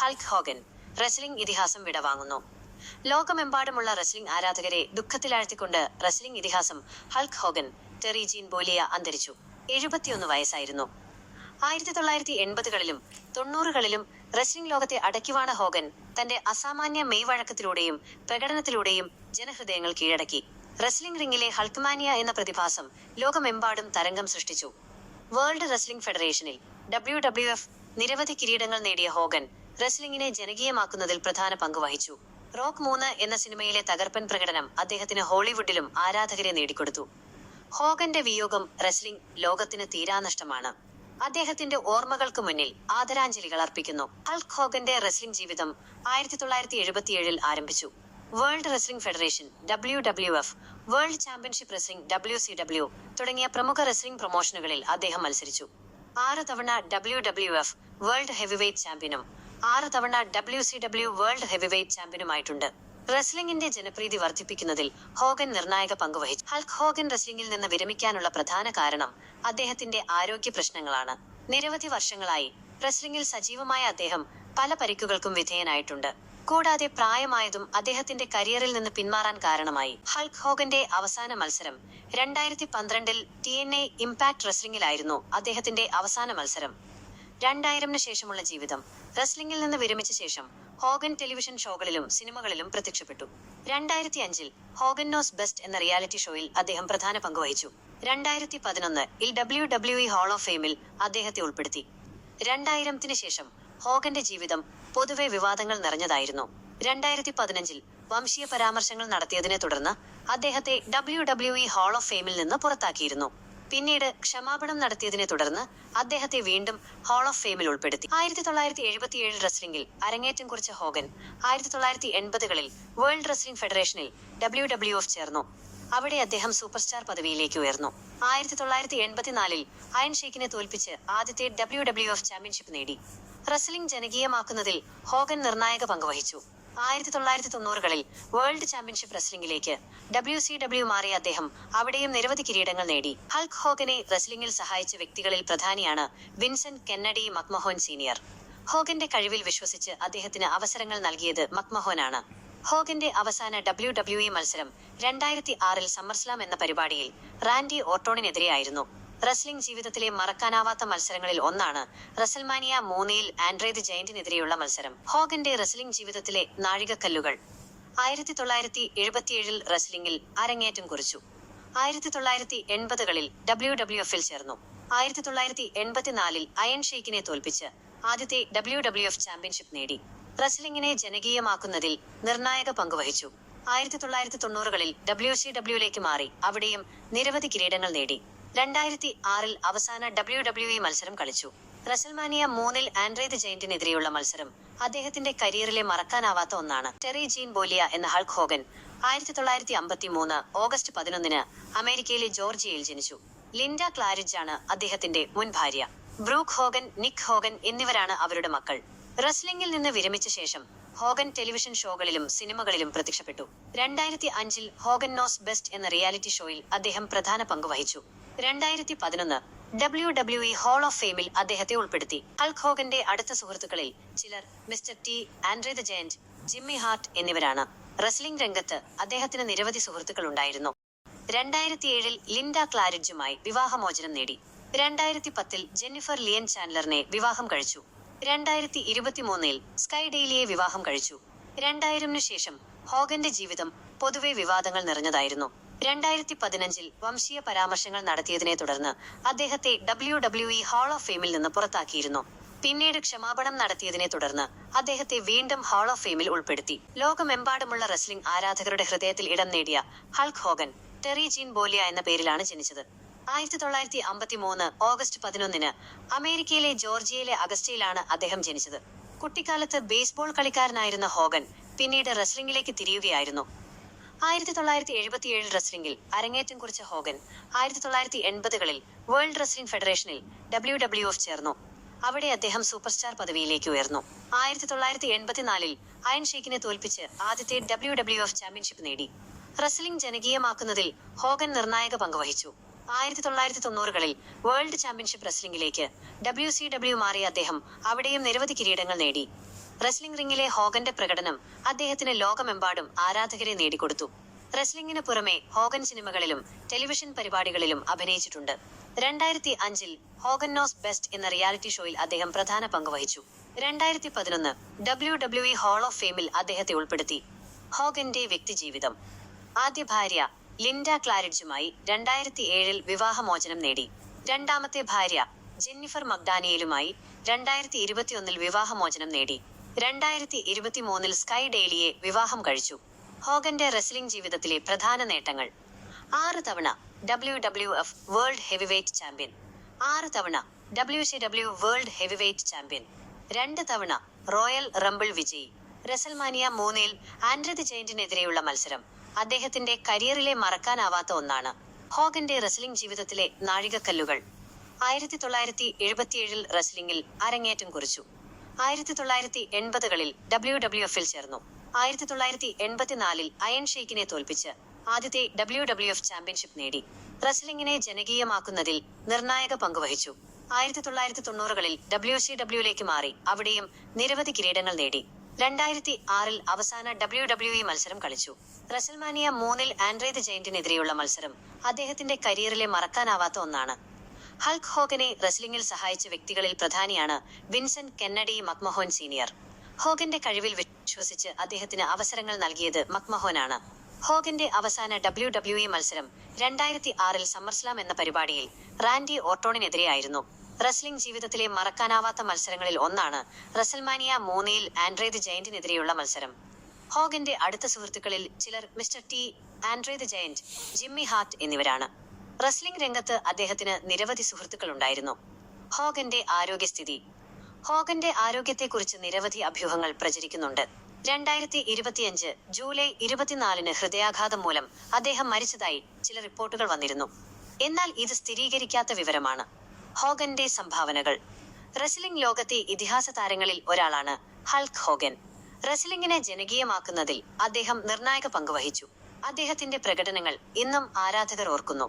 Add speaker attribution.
Speaker 1: Hulk Hogan wrestling ഇതിഹാസം വിടവാങ്ങുന്നു. ലോകമെമ്പാടുമുള്ള wrestling ആരാധകരെ ദുഃഖത്തിലാഴ്ത്തിക്കൊണ്ട് റെസ്ലിംഗ് ഇതിഹാസം ഹൾക്ക് ഹോഗൻ ടെറി ജീൻ ബോലിയ അന്തരിച്ചു. 71 വയസ്സായിരുന്നു. 1980കളിലും 90കളിലും റെസ്ലിംഗ് ലോകത്തെ അടക്കിവാണ ഹോഗൻ തന്റെ അസാമാന്യ മെയ്വഴക്കത്തിലൂടെയും പ്രകടനത്തിലൂടെയും ജനഹൃദയങ്ങൾ കീഴടക്കി. റെസ്ലിംഗ് റിംഗിലെ ഹൾക്ക്മാനിയ എന്ന പ്രതിഭാസം ലോകമെമ്പാടും തരംഗം സൃഷ്ടിച്ചു. വേൾഡ് റെസ്ലിംഗ് ഫെഡറേഷനിൽ WWF നിരവധി കിരീടങ്ങൾ നേടിയ ഹോഗൻ റെസ്ലിംഗിനെ ജനകീയമാക്കുന്നതിൽ പ്രധാന പങ്ക് വഹിച്ചു. റോക്ക് 3 എന്ന സിനിമയിലെ തകർപ്പൻ പ്രകടനം അദ്ദേഹത്തിന് ഹോളിവുഡിലും ആരാധകരെ നേടിക്കൊടുത്തു. ഹോഗന്റെ വിയോഗം റെസ്ലിംഗ് ലോകത്തിന് തീരാനഷ്ടമാണ്. അദ്ദേഹത്തിന്റെ ഓർമ്മകൾക്ക് മുന്നിൽ ആദരാഞ്ജലികൾ അർപ്പിക്കുന്നു. ഹൾക്ക് ഹോഗന്റെ റെസ്ലിംഗ് ജീവിതം 1977 ആരംഭിച്ചു. World wrestling federation WWF, world championship wrestling WCW തുടങ്ങിയ പ്രമുഖ റെസ്ലിംഗ് പ്രൊമോഷനുകളിൽ അദ്ദേഹം മത്സരിച്ചു. 6 തവണ WWF വേൾഡ് ഹെവിവെയ്റ്റ് ചാമ്പ്യനും 6 തവണ WCW വേൾഡ് ഹെവിവെയ്റ്റ് ചാമ്പ്യനുമായിട്ടുണ്ട്. റെസ്ലിംഗിന്റെ ജനപ്രീതി വർദ്ധിപ്പിക്കുന്നതിൽ ഹോഗൻ നിർണായക പങ്കുവഹിച്ചു. ഹൾക്ക് ഹോഗൻ റെസ്ലിംഗിൽ നിന്ന് വിരമിക്കാനുള്ള പ്രധാന കാരണം അദ്ദേഹത്തിന്റെ ആരോഗ്യ പ്രശ്നങ്ങളാണ്. നിരവധി വർഷങ്ങളായി റെസ്ലിംഗിൽ സജീവമായ അദ്ദേഹം പല പരിക്കുകൾക്കും വിധേയനായിട്ടുണ്ട്. കൂടാതെ പ്രായമായതും അദ്ദേഹത്തിന്റെ കരിയറിൽ നിന്ന് പിന്മാറാൻ കാരണമായി. ഹൾക്ക് ഹോഗന്റെ അവസാന മത്സരം 2012 TNA ഇംപാക്ട് റെസ്ലിംഗിലായിരുന്നു അദ്ദേഹത്തിന്റെ അവസാന മത്സരം. 2000 ശേഷമുള്ള ജീവിതം. റെസ്ലിംഗിൽ നിന്ന് വിരമിച്ച ശേഷം ഹോഗൻ ടെലിവിഷൻ ഷോകളിലും സിനിമകളിലും പ്രത്യക്ഷപ്പെട്ടു. 2005 ഹോഗൻ നോസ് ബെസ്റ്റ് എന്ന റിയാലിറ്റി ഷോയിൽ അദ്ദേഹം പ്രധാന പങ്ക് വഹിച്ചു. 2011 WWE ഹാൾ ഓഫ് ഫെയിമിൽ അദ്ദേഹത്തെ ഉൾപ്പെടുത്തി. 2000 ശേഷം ഹോഗന്റെ ജീവിതം പൊതുവെ വിവാദങ്ങൾ നിറഞ്ഞതായിരുന്നു. 2015 വംശീയ പരാമർശങ്ങൾ നടത്തിയതിനെ തുടർന്ന് അദ്ദേഹത്തെ WWE ഹാൾ ഓഫ് ഫെയിമിൽ നിന്ന് പുറത്താക്കിയിരുന്നു. പിന്നീട് ക്ഷമാപണം നടത്തിയതിനെ തുടർന്ന് അദ്ദേഹത്തെ വീണ്ടും ഹാൾ ഓഫ് ഫെയിമിൽ ഉൾപ്പെടുത്തി. 1977 റെസ്ലിംഗിൽ അരങ്ങേറ്റം കുറിച്ച ഹോഗൻ 1980കളിൽ വേൾഡ് റെസ്ലിംഗ് ഫെഡറേഷനിൽ WWF ചേർന്നു. അവിടെ അദ്ദേഹം സൂപ്പർസ്റ്റാർ പദവിയിലേക്ക് ഉയർന്നു. 1984 അയൺ ഷേക്കിനെ തോൽപ്പിച്ച് ആദ്യത്തെ WWF ചാമ്പ്യൻഷിപ്പ് നേടി. റെസ്ലിംഗ് ജനകീയമാക്കുന്നതിൽ ഹോഗൻ നിർണായക പങ്കുവഹിച്ചു. 1990കളിൽ വേൾഡ് ചാമ്പ്യൻഷിപ്പ് റെസ്ലിംഗിലേക്ക് WCW മാറിയ അദ്ദേഹം അവിടെയും നിരവധി കിരീടങ്ങൾ നേടി. ഹൾക്ക് ഹോഗനെ റെസ്ലിംഗിൽ സഹായിച്ച വ്യക്തികളിൽ പ്രധാനിയാണ് വിൻസെന്റ് കെന്നഡി മക്മഹോൻ സീനിയർ. ഹോഗന്റെ കഴിവിൽ വിശ്വസിച്ച് അദ്ദേഹത്തിന് അവസരങ്ങൾ നൽകിയത് മക്മഹോനാണ്. ഹോഗന്റെ അവസാന WWE മത്സരം 2006 സമ്മർസ്ലാം എന്ന പരിപാടിയിൽ റാൻഡി ഓർട്ടോണിനെതിരെയായിരുന്നു. റെസ്ലിംഗ് ജീവിതത്തിലെ മറക്കാനാവാത്ത മത്സരങ്ങളിൽ ഒന്നാണ് റെസൽമാനിയ 3 ആൻഡ്രേ ദി ജയന്റിനെതിരെയുള്ള മത്സരം. ഹോഗന്റെ റെസ്ലിംഗ് ജീവിതത്തിലെ നാഴികക്കല്ലുകൾ. 1977 റെസ്ലിംഗിൽ അരങ്ങേറ്റം കുറിച്ചു. 1980കളിൽ WWFൽ ചേർന്നു. 1984 അയൺ ഷെയ്ക്കിനെ തോൽപ്പിച്ച് ആദ്യത്തെ WWF ചാമ്പ്യൻഷിപ്പ് നേടി. റെസ്ലിംഗിനെ ജനകീയമാക്കുന്നതിൽ നിർണായക പങ്കുവഹിച്ചു. 1990കളിൽ WCWയിലേക്ക് മാറി അവിടെയും നിരവധി കിരീടങ്ങൾ നേടി. 2006 അവസാന WWE മത്സരം കളിച്ചു. റെസൽമാനിയ 3 ആൻഡ്രേ ദി ജയന്റിനെതിരെയുള്ള മത്സരം അദ്ദേഹത്തിന്റെ കരിയറിലെ മറക്കാനാവാത്ത ഒന്നാണ്. ടെറി ജീൻ ബോലിയ എന്ന ഹൾക്ക് ഹോഗൻ 1953 ഓഗസ്റ്റ് 11 അമേരിക്കയിലെ ജോർജിയയിൽ ജനിച്ചു. ലിൻഡ ക്ലാരിഡ്ജ് ആണ് അദ്ദേഹത്തിന്റെ മുൻ ഭാര്യ. ബ്രൂക്ക് ഹോഗൻ, നിക്ക് ഹോഗൻ എന്നിവരാണ് അവരുടെ മക്കൾ. റെസ്ലിംഗിൽ നിന്ന് വിരമിച്ച ശേഷം ഹോഗൻ ടെലിവിഷൻ ഷോകളിലും സിനിമകളിലും പ്രത്യക്ഷപ്പെട്ടു. 2005 ഹോഗൻ നോസ് ബെസ്റ്റ് എന്ന റിയാലിറ്റി ഷോയിൽ അദ്ദേഹം പ്രധാന പങ്ക് വഹിച്ചു. 2011 WWE ഹാൾ ഓഫ് ഫെയിമിൽ അദ്ദേഹത്തെ ഉൾപ്പെടുത്തി. ഹൾക്ക് ഹോഗന്റെ അടുത്ത സുഹൃത്തുക്കളിൽ ചിലർ Mister T, André the Giant, Jimmy Hart എന്നിവരാണ്. റെസ്ലിംഗ് രംഗത്ത് അദ്ദേഹത്തിന് നിരവധി സുഹൃത്തുക്കൾ ഉണ്ടായിരുന്നു. 2007 ലിൻഡ ക്ലാരിഡ്ജുമായി വിവാഹമോചനം നേടി. 2010 ജെന്നിഫർ ലിയൻ ചാൻഡലറിനെ വിവാഹം കഴിച്ചു. 2023 സ്കൈ ഡെയിലിയെ വിവാഹം കഴിച്ചു. 2000 ശേഷം ഹോഗന്റെ ജീവിതം പൊതുവെ വിവാദങ്ങൾ നിറഞ്ഞതായിരുന്നു. 2015 വംശീയ പരാമർശങ്ങൾ നടത്തിയതിനെ തുടർന്ന് അദ്ദേഹത്തെ WWE ഹാൾ ഓഫ് ഫെയിമിൽ നിന്ന് പുറത്താക്കിയിരുന്നു. പിന്നീട് ക്ഷമാപണം നടത്തിയതിനെ തുടർന്ന് അദ്ദേഹത്തെ വീണ്ടും ഹാൾ ഓഫ് ഫെയിമിൽ ഉൾപ്പെടുത്തി. ലോകമെമ്പാടുമുള്ള റെസ്ലിംഗ് ആരാധകരുടെ ഹൃദയത്തിൽ ഇടം നേടിയ ഹൾക്ക് ഹോഗൻ ടെറി ജീൻ ബോലിയ എന്ന പേരിലാണ് ജനിച്ചത്. 1953 ഓഗസ്റ്റ് 11 അമേരിക്കയിലെ ജോർജിയയിലെ അഗസ്റ്റയിലാണ് അദ്ദേഹം ജനിച്ചത്. കുട്ടിക്കാലത്ത് ബേസ്ബോൾ കളിക്കാരനായിരുന്ന ഹോഗൻ പിന്നീട് റെസ്ലിംഗിലേക്ക് തിരിയുകയായിരുന്നു. 1977 റെസ്ലിംഗിൽ അരങ്ങേറ്റം കുറിച്ച ഹോഗൻ 1980കളിൽ വേൾഡ് റെസ്ലിംഗ് ഫെഡറേഷനിൽ WWF ചേർന്നു. അവിടെ അദ്ദേഹം സൂപ്പർസ്റ്റാർ പദവിയിലേക്ക് ഉയർന്നു. 1984 അയൺ ഷേക്കിനെ തോൽപ്പിച്ച് ആദ്യത്തെ WWF ചാമ്പ്യൻഷിപ്പ് നേടി. റെസ്ലിംഗ് ജനകീയമാക്കുന്നതിൽ ഹോഗൻ നിർണായക പങ്കുവഹിച്ചു. 1990കളിൽ വേൾഡ് ചാമ്പ്യൻഷിപ്പ് റെസ്ലിംഗിലേക്ക് WCW മാറിയ അദ്ദേഹം അവിടെയും നിരവധി കിരീടങ്ങൾ നേടി. റെസ്ലിംഗ് റിംഗിലെ ഹോഗന്റെ പ്രകടനം അദ്ദേഹത്തിന് ലോകമെമ്പാടും ആരാധകരെ നേടിക്കൊടുത്തു. റെസ്ലിംഗിന് പുറമെ ഹോഗൻ സിനിമകളിലും ടെലിവിഷൻ പരിപാടികളിലും അഭിനയിച്ചിട്ടുണ്ട്. 2005-ൽ ഹോഗൻ നോസ് ബെസ്റ്റ് എന്ന റിയാലിറ്റി ഷോയിൽ അദ്ദേഹം പ്രധാന പങ്ക് വഹിച്ചു. 2011 WWE ഹാൾ ഓഫ് ഫെയിമിൽ അദ്ദേഹത്തെ ഉൾപ്പെടുത്തി. ഹോഗന്റെ വ്യക്തിജീവിതം. ആദ്യ ഭാര്യ ലിൻഡ ക്ലാരിഡ്ജുമായി 2007-ൽ വിവാഹമോചനം നേടി. രണ്ടാമത്തെ ഭാര്യ ജെന്നിഫർ മക്ഡാനിയലുമായി 2021-ൽ വിവാഹമോചനം നേടി. 2023-ൽ സ്കൈ ഡെയിലിയെ വിവാഹം കഴിച്ചു. ഹോഗന്റെ റെസ്ലിംഗ് ജീവിതത്തിലെ പ്രധാന നേട്ടങ്ങൾ: 6 തവണ WWF വേൾഡ് ഹെവിവെയ്റ്റ് ചാമ്പ്യൻ, 6 തവണ WCW വേൾഡ് ഹെവിവെയ്റ്റ് ചാമ്പ്യൻ, 2 തവണ റോയൽ റംബിൾ വിജയി. റെസൽമാനിയ 3-ൽ ആൻഡ്രെ ദി ജയന്റിനെതിരെയുള്ള മത്സരം അദ്ദേഹത്തിന്റെ കരിയറിലെ മറക്കാനാവാത്ത ഒന്നാണ്. ഹോഗന്റെ റെസ്ലിംഗ് ജീവിതത്തിലെ നാഴികക്കല്ലുകൾ: 1977-ൽ റെസ്ലിംഗിൽ അരങ്ങേറ്റം കുറിച്ചു. 1980-കളിൽ WWF-ൽ ചേർന്നു. 1984-ൽ അയൺ ഷെയ്ക്കിനെ തോൽപ്പിച്ച് ആദ്യത്തെ WWF ചാമ്പ്യൻഷിപ്പ് നേടി. റെസ്ലിംഗിനെ ജനകീയമാക്കുന്നതിൽ നിർണായക പങ്കുവഹിച്ചു. 1990-കളിൽ WCW-ലേക്ക് മാറി അവിടെയും നിരവധി കിരീടങ്ങൾ നേടി. 2006-ൽ അവസാന WWE മത്സരം കളിച്ചു. റെസൽമാനിയ 3-ൽ ആൻഡ്രെ ദി ജയന്റിനെതിരെയുള്ള മത്സരം അദ്ദേഹത്തിന്റെ കരിയറിലെ മറക്കാനാവാത്ത ഒന്നാണ്. ഹൾക്ക് ഹോഗനെ റെസ്ലിംഗിൽ സഹായിച്ച വ്യക്തികളിൽ പ്രധാനിയാണ് വിൻസെന്റ് കെന്നഡി മക്മഹോൻ സീനിയർ. ഹോഗന്റെ കഴിവിൽ വിശ്വസിച്ച് അദ്ദേഹത്തിന് അവസരങ്ങൾ നൽകിയത് മക്മഹോനാണ്. ഹോഗന്റെ അവസാന WWE മത്സരം 2006-ൽ സമ്മർസ്ലാം എന്ന പരിപാടിയിൽ റാൻഡി ഓർട്ടോണിനെതിരെയായിരുന്നു. റെസ്ലിംഗ് ജീവിതത്തിലെ മറക്കാനാവാത്ത മത്സരങ്ങളിൽ ഒന്നാണ് റെസൽമാനിയ 3-ൽ ആൻഡ്രെ ദി ജയന്റിനെതിരെയുള്ള മത്സരം. ഹോഗന്റെ അടുത്ത സുഹൃത്തുക്കളിൽ ചിലർ Mister T, Andre the Giant, Jimmy Hart എന്നിവരാണ്. റെസ്ലിംഗ് രംഗത്ത് അദ്ദേഹത്തിന് നിരവധി സുഹൃത്തുക്കളുണ്ടായിരുന്നു. ഹോഗന്റെ ആരോഗ്യസ്ഥിതി. ഹോഗന്റെ ആരോഗ്യത്തെക്കുറിച്ച് നിരവധി അഭ്യൂഹങ്ങൾ പ്രചരിക്കുന്നുണ്ട്. 2025 ജൂലൈ 24-ന് ഹൃദയാഘാതം മൂലം അദ്ദേഹം മരിച്ചതായി ചില റിപ്പോർട്ടുകൾ വന്നിരുന്നു. എന്നാൽ ഇത് സ്ഥിരീകരിക്കാത്ത വിവരമാണ്. ഹോഗന്റെ സംഭാവനകൾ. റെസ്ലിംഗ് ലോകത്തെ ഇതിഹാസ താരങ്ങളിൽ ഒരാളാണ് ഹൾക്ക് ഹോഗൻ. റെസ്ലിംഗിനെ ജനകീയമാക്കുന്നതിൽ അദ്ദേഹം നിർണായക പങ്ക് വഹിച്ചു. അദ്ദേഹത്തിന്റെ പ്രകടനങ്ങൾ ഇന്നും ആരാധകർ ഓർക്കുന്നു.